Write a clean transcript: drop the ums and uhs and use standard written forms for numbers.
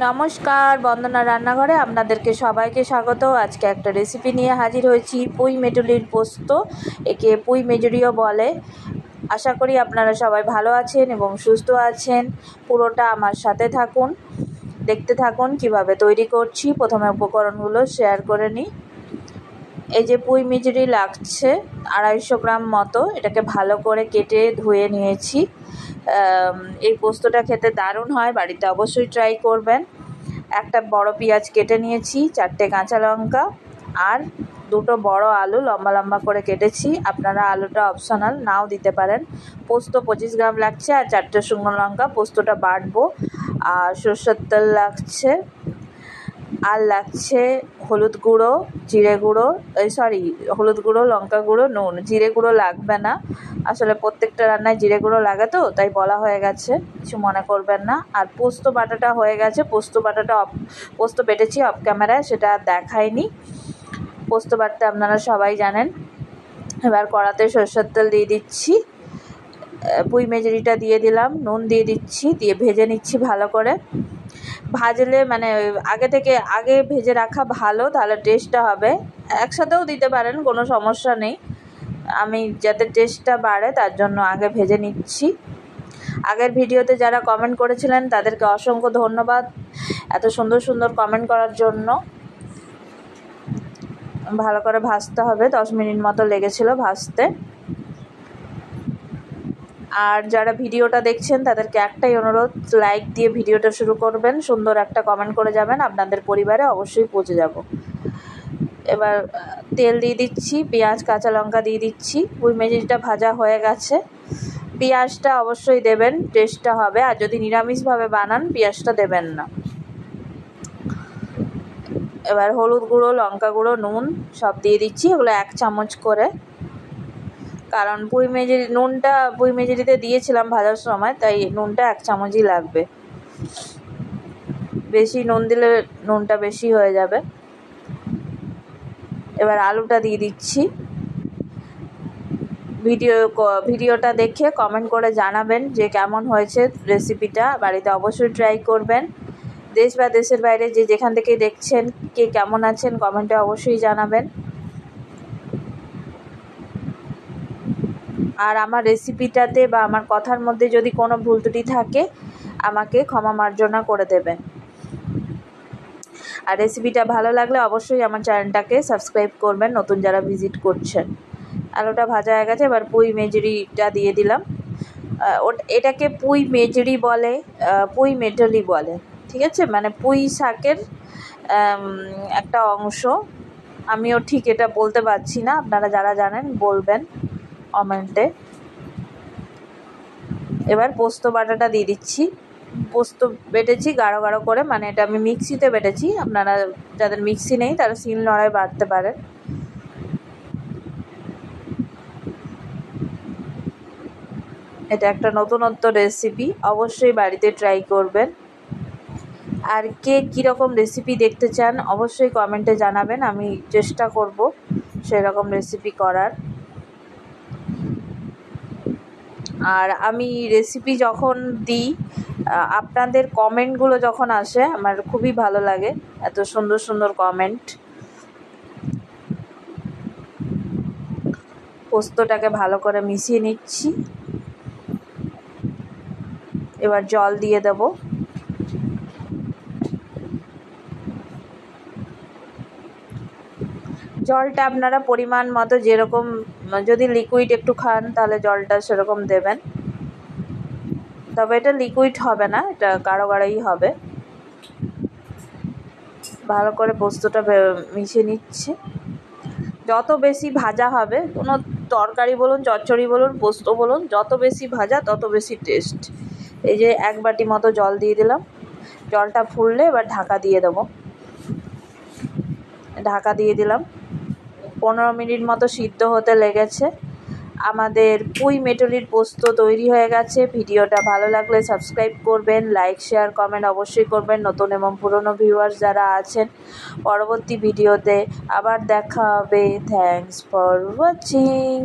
নমস্কার, বন্দনা রান্নাঘরে আপনাদেরকে সবাইকে স্বাগত। আজকে একটা রেসিপি নিয়ে হাজির হয়েছি, পুঁই মেটুলির পোস্ত। একে পুঁই মেজুরিও বলে। আশা করি আপনারা সবাই ভালো আছেন এবং সুস্থ আছেন। পুরোটা আমার সাথে থাকুন, দেখতে থাকুন কিভাবে তৈরি করছি। প্রথমে উপকরণগুলো শেয়ার করে নিই। এই যে পুঁই মেজুরি লাগছে 250 গ্রাম মতো, এটাকে ভালো করে কেটে ধুয়ে নিয়েছি। এই পোস্তটা খেতে দারুণ হয়, বাড়িতে অবশ্যই ট্রাই করবেন। একটা বড় পেঁয়াজ কেটে নিয়েছি, 4টে কাঁচা লঙ্কা আর 2টো বড় আলু লম্বা লম্বা করে কেটেছি। আপনারা আলুটা অপশনাল নাও দিতে পারেন। পোস্ত 25 গ্রাম লাগছে আর 4টে শুকনো লঙ্কা। পোস্তটা বাটবো। আর সরষের তেল লাগছে, আর লাগছে হলুদ গুঁড়ো, জিরে গুঁড়ো, হলুদ গুঁড়ো, লঙ্কা গুঁড়ো, নুন। জিরে গুঁড়ো লাগবে না, আসলে প্রত্যেকটা রান্নায় জিরে গুঁড়ো লাগে তো তাই বলা হয়ে গেছে, কিছু মনে করবেন না। আর পোস্ত বাটাটা হয়ে গেছে। পোস্ত বেটেছি অফ ক্যামেরায়, সেটা দেখায়নি। পোস্ত বাটতে আপনারা সবাই জানেন। এবার কড়াতে সরষের তেল দিয়ে দিচ্ছি, পুঁই মেজুরিটা দিয়ে দিলাম, নুন দিয়ে দিচ্ছি, দিয়ে ভেজে নিচ্ছি ভালো করে। ভাজলে মানে আগে ভেজে রাখা ভালো, তাহলে টেস্টটা হবে। একসাথেও দিতে পারেন, কোনো সমস্যা নেই। আমি যাতে টেস্টটা বাড়ে তার জন্য আগে ভেজে নিচ্ছি। আগের ভিডিওতে যারা কমেন্ট করেছিলেন তাদেরকে অসংখ্য ধন্যবাদ এত সুন্দর সুন্দর কমেন্ট করার জন্য। ভালো করে ভাজতে হবে, 10 মিনিট মতো লেগেছিল ভাজতে। আর যারা ভিডিওটা দেখছেন তাদেরকে একটাই অনুরোধ, লাইক দিয়ে ভিডিওটা শুরু করবেন, সুন্দর একটা কমেন্ট করে যাবেন, আপনাদের পরিবারে অবশ্যই পৌঁছে যাব। এবার তেল দিয়ে দিচ্ছি, পেঁয়াজ কাঁচা লঙ্কা দিয়ে দিচ্ছি। পুঁই মেজুরিটা ভাজা হয়ে গেছে। পেঁয়াজটা অবশ্যই দেবেন, টেস্টটা হবে। আর যদি নিরামিষভাবে বানান পেঁয়াজটা দেবেন না। এবার হলুদ গুঁড়ো, লঙ্কা গুঁড়ো, নুন সব দিয়ে দিচ্ছি, এগুলো 1 চামচ করে। কারণ পুঁই মেজুরিতে দিয়েছিলাম ভাজার সময়, তাই নুনটা 1 চামচই লাগবে। বেশি নুন দিলে নুনটা বেশি হয়ে যাবে। এবার আলুটা দিয়ে দিচ্ছি। ভিডিওটা দেখে কমেন্ট করে জানাবেন যে কেমন হয়েছে রেসিপিটা। বাড়িতে অবশ্যই ট্রাই করবেন। দেশ বা দেশের বাইরে যেখান থেকে দেখছেন, কে কেমন আছেন কমেন্টে অবশ্যই জানাবেন। আর আমার রেসিপিটাতে বা আমার কথার মধ্যে যদি কোনো ভুল ত্রুটি থাকে আমাকে ক্ষমা মার্জনা করে দেবেন। আর রেসিপিটা ভালো লাগলে অবশ্যই আমার চ্যানেলটাকে সাবস্ক্রাইব করবেন, নতুন যারা ভিজিট করছেন। আলুটা ভাজা হয়ে গেছে, এবার পুঁই মেজুরিটা দিয়ে দিলাম। এটাকে পুঁই মেজুরি বলে, পুঁই মেটলি বলে, ঠিক আছে? মানে পুঁই শাকের একটা অংশ। আমিও ঠিক এটা বলতে পারছি না, আপনারা যারা জানেন বলবেন কমেন্টে। এবার পোস্ত বাটাটা দিয়ে দিচ্ছি। পোস্ত বেটেছি গাঢ় গাঢ় করে, মানে এটা আমি মিক্সিতে বেটেছি। আপনারা যাদের মিক্সি নেই তারা শিলনোড়ায় বাটতে পারেন। এটা একটা নতুনত্ব রেসিপি, অবশ্যই বাড়িতে ট্রাই করবেন। আর কে কীরকম রেসিপি দেখতে চান অবশ্যই কমেন্টে জানাবেন, আমি চেষ্টা করব সেরকম রেসিপি করার। আর আমি রেসিপি যখন দিই, আপনাদের কমেন্টগুলো যখন আসে আমার খুবই ভালো লাগে, এত সুন্দর সুন্দর কমেন্ট। পোস্তটাকে ভালো করে মিশিয়ে নিচ্ছি। এবার জল দিয়ে দেব। জলটা আপনারা পরিমাণ মতো, যেরকম, যদি লিকুইড একটু খান তাহলে জলটা সেরকম দেবেন। তবে এটা লিকুইড হবে না, এটা গাঢ় গাঢ়ই হবে। ভালো করে পোস্তটা মিশিয়ে নিচ্ছি। যত বেশি ভাজা হবে, কোনো তরকারি বলুন, চচ্চড়ি বলুন, পোস্ত বলুন, যত বেশি ভাজা তত বেশি টেস্ট। এই যে 1 বাটি মতো জল দিয়ে দিলাম। জলটা ফুললে এবার ঢাকা দিয়ে দেবো। ঢাকা দিয়ে দিলাম। 15 মিনিট মতো সিদ্ধ হতে লেগেছে। আমাদের পুঁই মেটলির পোস্ত তৈরি হয়ে গেছে। ভিডিওটা ভালো লাগলে সাবস্ক্রাইব করবেন, লাইক শেয়ার কমেন্ট অবশ্যই করবেন, নতুন এবং পুরনো ভিউয়ার্স যারা আছেন। পরবর্তী ভিডিওতে আবার দেখা হবে। Thanks for watching.